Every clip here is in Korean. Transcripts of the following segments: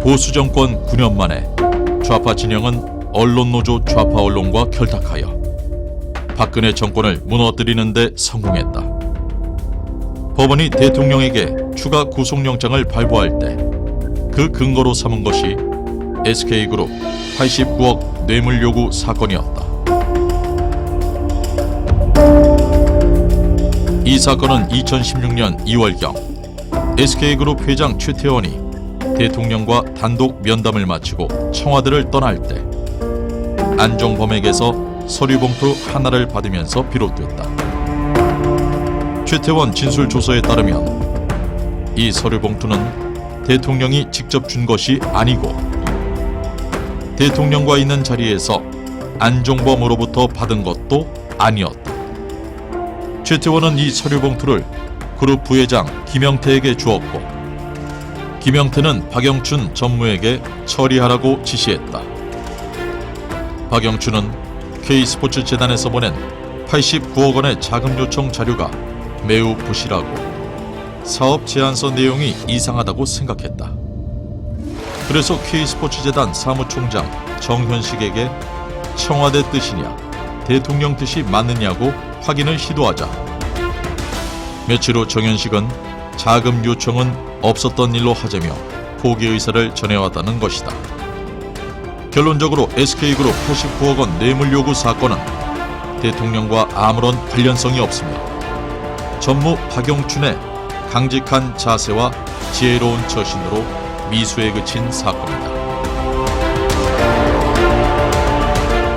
보수정권 9년 만에 좌파 진영은 언론노조 좌파 언론과 결탁하여 박근혜 정권을 무너뜨리는 데 성공했다. 법원이 대통령에게 추가 구속영장을 발부할 때 그 근거로 삼은 것이 SK그룹 89억 뇌물 요구 사건이었다. 이 사건은 2016년 2월경 SK그룹 회장 최태원이 대통령과 단독 면담을 마치고 청와대를 떠날 때 안종범에게서 서류봉투 하나를 받으면서 비롯됐다. 최태원 진술조서에 따르면 이 서류봉투는 대통령이 직접 준 것이 아니고 대통령과 있는 자리에서 안종범으로부터 받은 것도 아니었다. 최태원은 이 서류봉투를 그룹 부회장 김영태에게 주었고 김영태는 박영춘 전무에게 처리하라고 지시했다. 박영춘은 K스포츠재단에서 보낸 89억 원의 자금 요청 자료가 매우 부실하고 사업 제안서 내용이 이상하다고 생각했다. 그래서 K스포츠재단 사무총장 정현식에게 청와대 뜻이냐 대통령 뜻이 맞느냐고 확인을 시도하자 며칠 후 정현식은 자금 요청은 없었던 일로 하자며 포기 의사를 전해왔다는 것이다. 결론적으로 SK그룹 89억 원 뇌물 요구 사건은 대통령과 아무런 관련성이 없으며 전무 박영춘의 강직한 자세와 지혜로운 처신으로 미수에 그친 사건이다.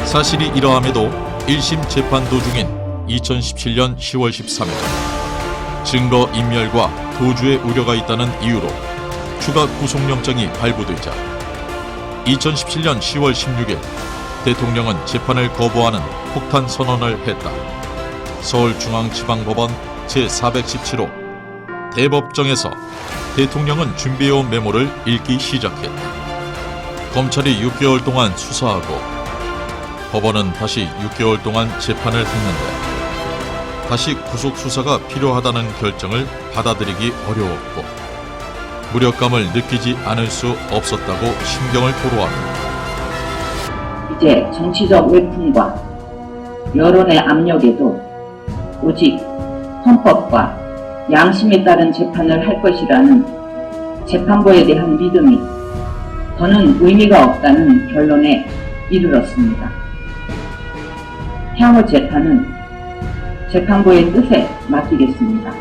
사실이 이러함에도 1심 재판 도중인 2017년 10월 13일 증거 인멸과 도주의 우려가 있다는 이유로 추가 구속영장이 발부되자 2017년 10월 16일 대통령은 재판을 거부하는 폭탄 선언을 했다. 서울중앙지방법원 제417호 대법정에서 대통령은 준비해온 메모를 읽기 시작했다. 검찰이 6개월 동안 수사하고 법원은 다시 6개월 동안 재판을 했는데 다시 구속수사가 필요하다는 결정을 받아들이기 어려웠고 무력감을 느끼지 않을 수 없었다고 심경을 토로합니다. 이제 정치적 외풍과 여론의 압력에도 오직 헌법과 양심에 따른 재판을 할 것이라는 재판부에 대한 믿음이 더는 의미가 없다는 결론에 이르렀습니다. 향후 재판은 재판부의 뜻에 맡기겠습니다.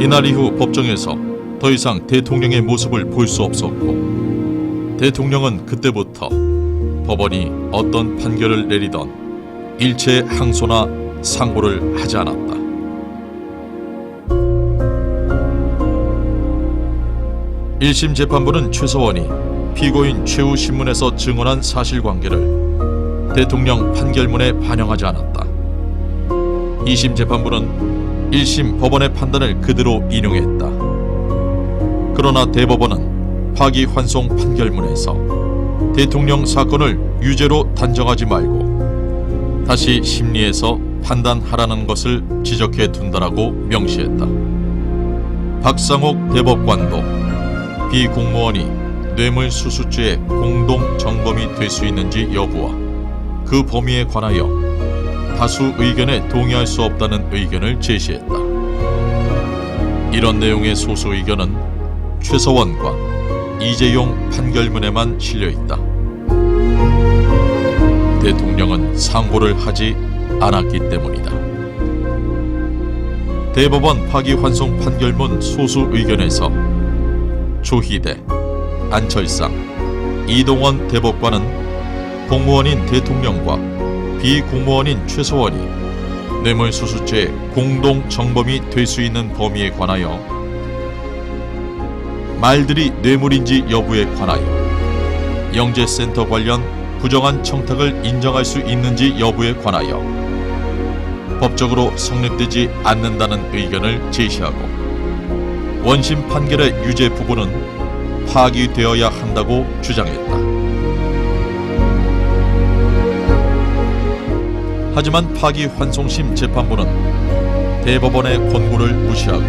이날 이후 법정에서 더 이상 대통령의 모습을 볼 수 없었고 대통령은 그때부터 법원이 어떤 판결을 내리던 일체의 항소나 상고를 하지 않았다. 일심 재판부는 최서원이 피고인 최후 신문에서 증언한 사실관계를 대통령 판결문에 반영하지 않았다. 2심 재판부는 1심 법원의 판단을 그대로 인용했다. 그러나 대법원은 파기환송 판결문에서 대통령 사건을 유죄로 단정하지 말고 다시 심리에서 판단하라는 것을 지적해 둔다라고 명시했다. 박상옥 대법관도 비공무원이 뇌물수수죄의 공동 정범이 될 수 있는지 여부와 그 범위에 관하여 다수 의견에 동의할 수 없다는 의견을 제시했다. 이런 내용의 소수 의견은 최서원과 이재용 판결문에만 실려있다. 대통령은 상고를 하지 않았기 때문이다. 대법원 파기환송 판결문 소수 의견에서 조희대, 안철상, 이동원 대법관은 공무원인 대통령과 비공무원인 최서원이 뇌물수수죄 공동 정범이 될 수 있는 범위에 관하여 말들이 뇌물인지 여부에 관하여 영재센터 관련 부정한 청탁을 인정할 수 있는지 여부에 관하여 법적으로 성립되지 않는다는 의견을 제시하고 원심 판결의 유죄 부분은 파기되어야 한다고 주장했다. 하지만 파기환송심 재판부는 대법원의 권고를 무시하고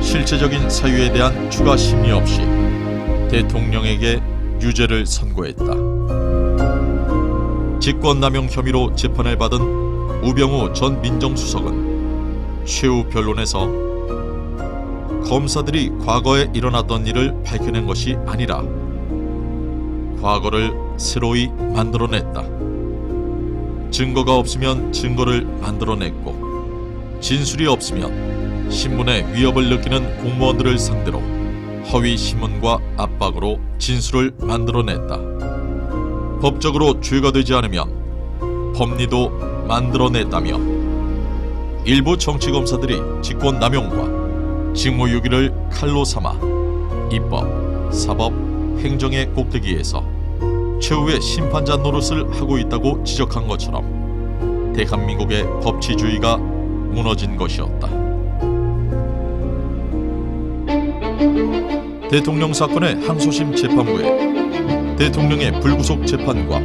실체적인 사유에 대한 추가 심리 없이 대통령에게 유죄를 선고했다. 직권남용 혐의로 재판을 받은 우병우 전 민정수석은 최후 변론에서 검사들이 과거에 일어났던 일을 밝혀낸 것이 아니라 과거를 새로이 만들어냈다. 증거가 없으면 증거를 만들어냈고 진술이 없으면 신문에 위협을 느끼는 공무원들을 상대로 허위 신문과 압박으로 진술을 만들어냈다. 법적으로 죄가 되지 않으면 법리도 만들어냈다며 일부 정치검사들이 직권남용과 직무유기를 칼로 삼아 입법, 사법, 행정의 꼭대기에서 최후의 심판자 노릇을 하고 있다고 지적한 것처럼 대한민국의 법치주의가 무너진 것이었다. 대통령 사건의 항소심 재판부에 대통령의 불구속 재판과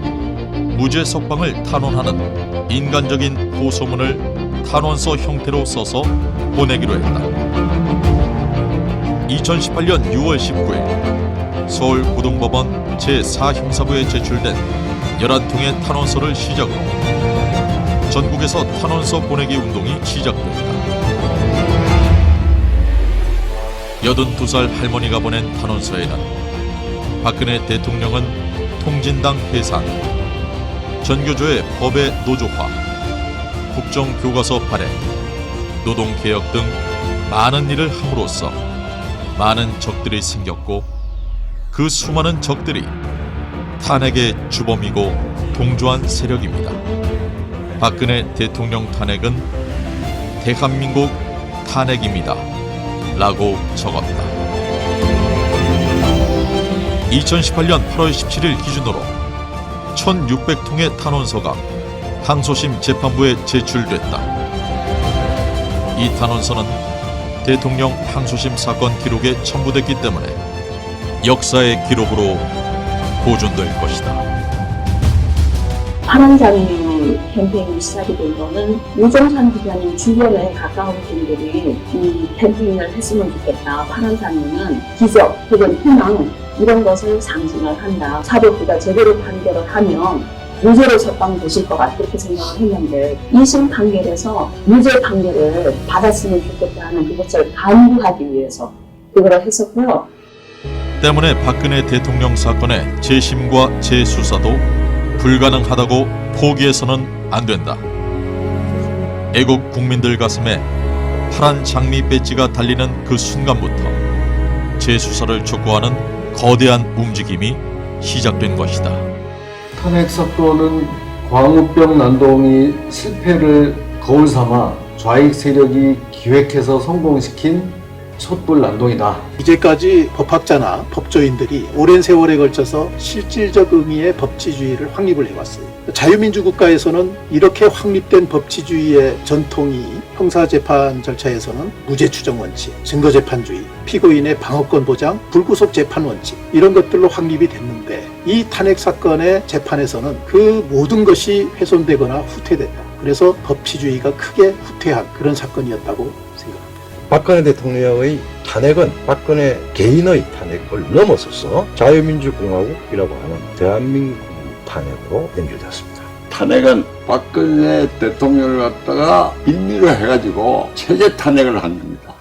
무죄 석방을 탄원하는 인간적인 호소문을 탄원서 형태로 써서 보내기로 했다. 2018년 6월 19일 서울고등법원 제4형사부에 제출된 11통의 탄원서를 시작으로 전국에서 탄원서 보내기 운동이 시작됐다. 82살 할머니가 보낸 탄원서에는 박근혜 대통령은 통진당 해산, 전교조의 법의 노조화, 국정교과서 발행, 노동개혁 등 많은 일을 함으로써 많은 적들이 생겼고 그 수많은 적들이 탄핵의 주범이고 동조한 세력입니다. 박근혜 대통령 탄핵은 대한민국 탄핵입니다. 라고 적었다. 2018년 8월 17일 기준으로 1600통의 탄원서가 항소심 재판부에 제출됐다. 이 탄원서는 대통령 항소심 사건 기록에 첨부됐기 때문에 역사의 기록으로 보존될 것이다. 파란장류 캠페인이 시작이 된 거는 유정찬 기자님 주변에 가까운 분들이 이 캠페인을 했으면 좋겠다. 파란장류는 기적 혹은 희망 이런 것을 상징을 한다. 사법부가 제대로 판결을 하면 무죄로 석방되실 것 같다 이렇게 생각을 했는데 2심 판결에서 무죄 판결을 받았으면 좋겠다 하는 그것을 간구하기 위해서 그걸 했었고요. 때문에 박근혜 대통령 사건의 재심과 재수사도 불가능하다고 포기해서는 안 된다. 애국 국민들 가슴에 파란 장미 배지가 달리는 그 순간부터 재수사를 촉구하는 거대한 움직임이 시작된 것이다. 탄핵 사건은 광우병 난동이 실패를 거울 삼아 좌익 세력이 기획해서 성공시킨 촛불 난동이다. 이제까지 법학자나 법조인들이 오랜 세월에 걸쳐서 실질적 의미의 법치주의를 확립을 해왔어요. 자유민주 국가에서는 이렇게 확립된 법치주의의 전통이 형사재판 절차에서는 무죄 추정 원칙, 증거재판주의, 피고인의 방어권 보장, 불구속 재판 원칙 이런 것들로 확립이 됐는데 이 탄핵 사건의 재판에서는 그 모든 것이 훼손되거나 후퇴됐다. 그래서 법치주의가 크게 후퇴한 그런 사건이었다고 생각합니다. 박근혜 대통령의 탄핵은 박근혜 개인의 탄핵을 넘어서서 자유민주공화국이라고 하는 대한민국 탄핵으로 연결되었습니다. 탄핵은 박근혜 대통령을 갖다가 임의로 해가지고 체제 탄핵을 한 겁니다.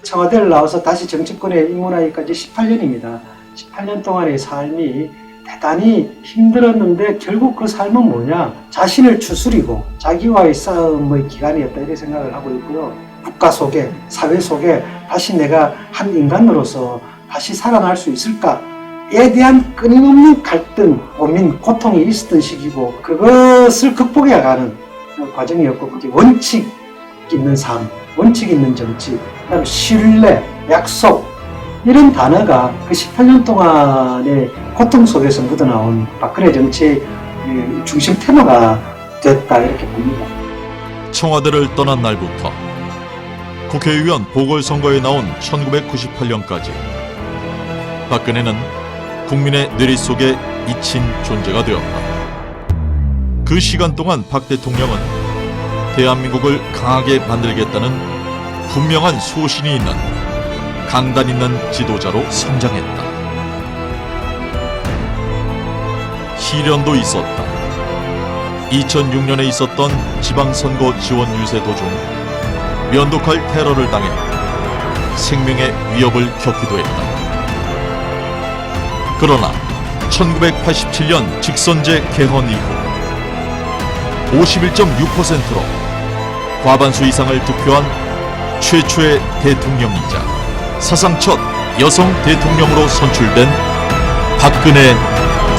청와대를 나와서 다시 정치권에 입문하기까지 18년입니다. 18년 동안의 삶이 대단히 힘들었는데 결국 그 삶은 뭐냐? 자신을 추스리고 자기와의 싸움의 기간이었다 이렇게 생각을 하고 있고요. 국가 속에, 사회 속에 다시 내가 한 인간으로서 다시 살아날 수 있을까에 대한 끊임없는 갈등, 고민, 고통이 있었던 시기고 그것을 극복해가는 과정이었고 그게 원칙 있는 삶, 원칙 있는 정치, 그다음에 신뢰, 약속 이런 단어가 그 18년 동안의 고통 속에서 묻어나온 박근혜 정치의 중심 테마가 됐다 이렇게 봅니다. 청와대를 떠난 날부터 국회의원 보궐선거에 나온 1998년까지 박근혜는 국민의 뇌리 속에 잊힌 존재가 되었다. 그 시간 동안 박 대통령은 대한민국을 강하게 만들겠다는 분명한 소신이 있는 강단 있는 지도자로 성장했다. 시련도 있었다. 2006년에 있었던 지방선거 지원 유세 도중 면도칼 테러를 당해 생명의 위협을 겪기도 했다. 그러나 1987년 직선제 개헌 이후 51.6%로 과반수 이상을 득표한 최초의 대통령이자 사상 첫 여성 대통령으로 선출된 박근혜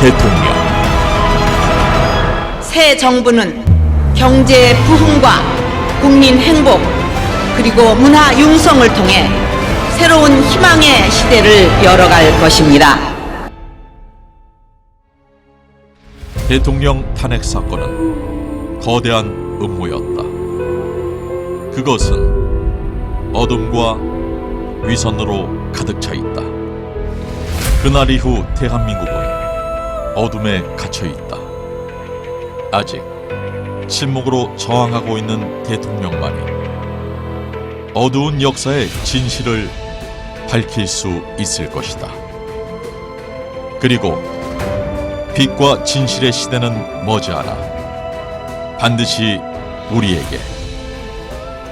대통령. 새 정부는 경제 부흥과 국민 행복 그리고 문화 융성을 통해 새로운 희망의 시대를 열어갈 것입니다. 대통령 탄핵 사건은 거대한 음모였다. 그것은 어둠과 위선으로 가득 차 있다. 그날 이후 대한민국은 어둠에 갇혀 있다. 아직 침묵으로 저항하고 있는 대통령만이 어두운 역사의 진실을 밝힐 수 있을 것이다. 그리고 빛과 진실의 시대는 머지않아 반드시 우리에게,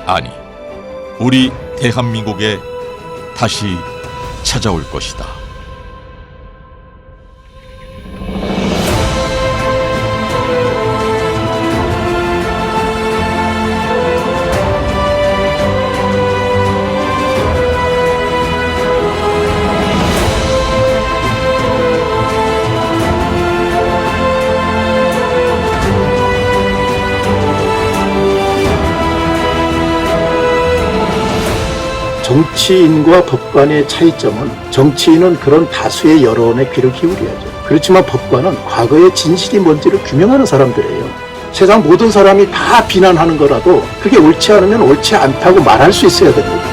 아니 우리 대한민국에 다시 찾아올 것이다. 정치인과 법관의 차이점은 정치인은 그런 다수의 여론에 귀를 기울여야죠. 그렇지만 법관은 과거의 진실이 뭔지를 규명하는 사람들이에요. 세상 모든 사람이 다 비난하는 거라도 그게 옳지 않으면 옳지 않다고 말할 수 있어야 됩니다.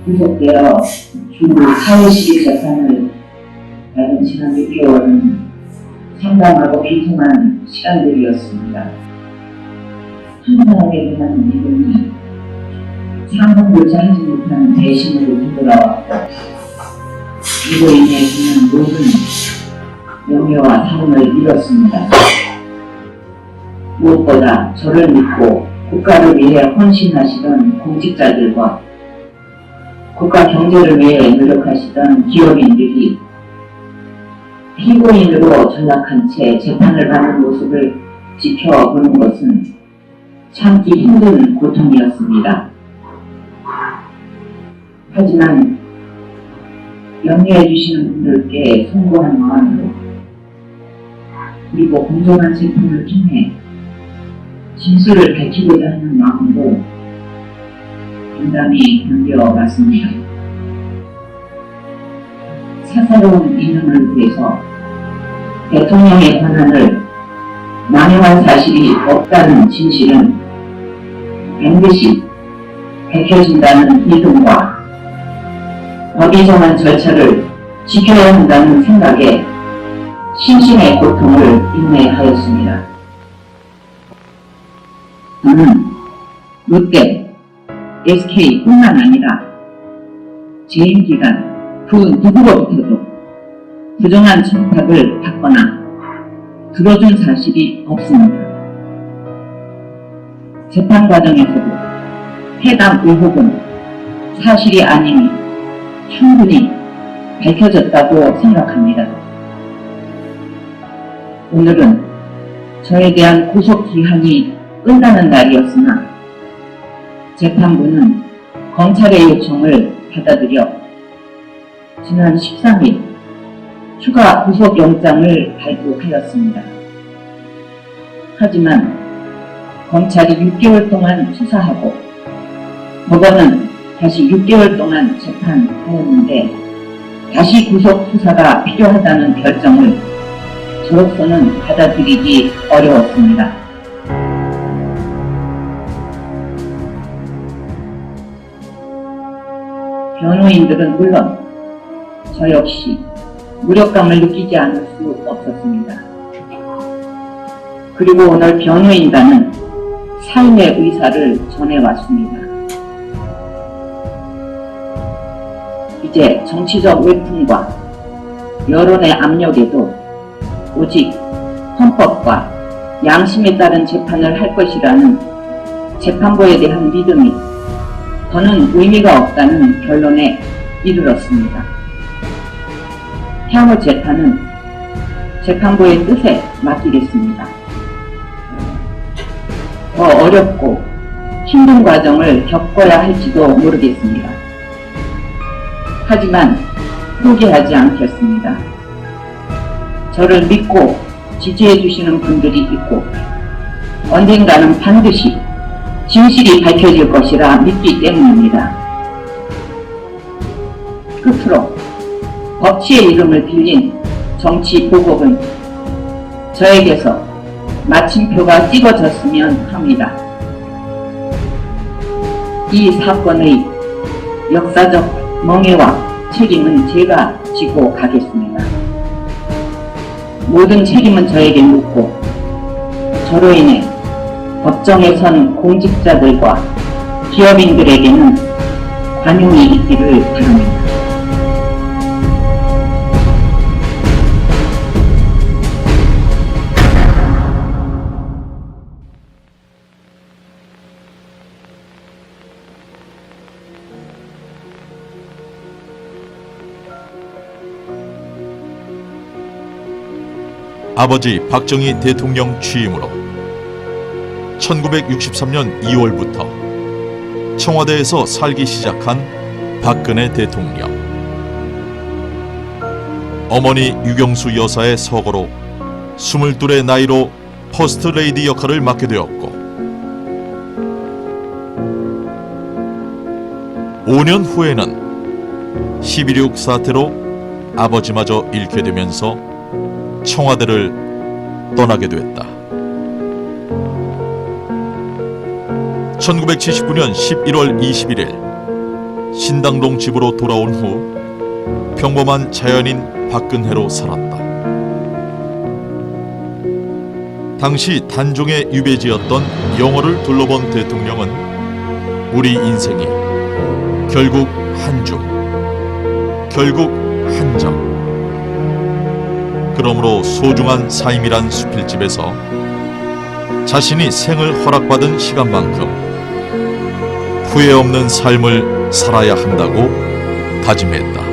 구속되어 주 4회시 재판을 받은 지난 6개월은 상담하고 비통한 시간들이었습니다. 한 사람에 대한 믿음이 상황조차 하지 못한 배신으로 뒤돌아왔고, 이로 인해 그는 모든 명예와 삶을 잃었습니다. 무엇보다 저를 믿고 국가를 위해 헌신하시던 공직자들과 국가 경제를 위해 노력하시던 기업인들이 피고인으로 전락한 채 재판을 받는 모습을 지켜보는 것은 참기 힘든 고통이었습니다. 하지만 염려해 주시는 분들께 송구한 마음으로 그리고 공정한 재판을 통해 진실을 밝히고자 하는 마음으로 담담히 견뎌왔습니다. 사사로운 이념을 위해서 대통령의 권한을 남용한 사실이 없다는 진실은 반드시 밝혀진다는 믿음과 법이 정한 절차를 지켜야 한다는 생각에 심신의 고통을 인내하였습니다. 저는 롯데, SK뿐만 아니라 재임 기간 그 누구로부터도 부정한 청탁을 받거나 들어준 사실이 없습니다. 재판 과정에서도 해당 의혹은 사실이 아님이 충분히 밝혀졌다고 생각합니다. 오늘은 저에 대한 구속 기한이 끝나는 날이었으나 재판부는 검찰의 요청을 받아들여 지난 13일 추가 구속영장을 발부하였습니다. 하지만 검찰이 6개월 동안 수사하고 법원은 다시 6개월 동안 재판하였는데 다시 구속 수사가 필요하다는 결정을 저로서는 받아들이기 어려웠습니다. 변호인들은 물론 저 역시 무력감을 느끼지 않을 수 없었습니다. 그리고 오늘 변호인단은 삶의 의사를 전해왔습니다. 이제 정치적 외풍과 여론의 압력에도 오직 헌법과 양심에 따른 재판을 할 것이라는 재판부에 대한 믿음이 더는 의미가 없다는 결론에 이르렀습니다. 향후 재판은 재판부의 뜻에 맡기겠습니다. 더 어렵고 힘든 과정을 겪어야 할지도 모르겠습니다. 하지만 포기하지 않겠습니다. 저를 믿고 지지해 주시는 분들이 있고 언젠가는 반드시 진실이 밝혀질 것이라 믿기 때문입니다. 끝으로 법치의 이름을 빌린 정치 보복은 저에게서 마침표가 찍어졌으면 합니다. 이 사건의 역사적 멍해와 책임은 제가 지고 가겠습니다. 모든 책임은 저에게 묻고 저로 인해 법정에 선 공직자들과 기업인들에게는 관용이 있기를 바랍니다. 아버지 박정희 대통령 취임으로 1963년 2월부터 청와대에서 살기 시작한 박근혜 대통령. 어머니 유경수 여사의 서거로 22의 나이로 퍼스트 레이디 역할을 맡게 되었고 5년 후에는 12.6 사태로 아버지마저 잃게 되면서 청와대를 떠나게 됐다. 1979년 11월 21일 신당동 집으로 돌아온 후 평범한 자연인 박근혜로 살았다. 당시 단종의 유배지였던 영월을 둘러본 대통령은 우리 인생이 결국 한중, 결국 한정, 그러므로 소중한 삶이란 수필집에서 자신이 생을 허락받은 시간만큼 후회 없는 삶을 살아야 한다고 다짐했다.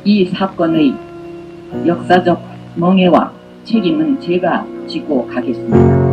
이 사건의 역사적 멍해와 책임은 제가 지고 가겠습니다.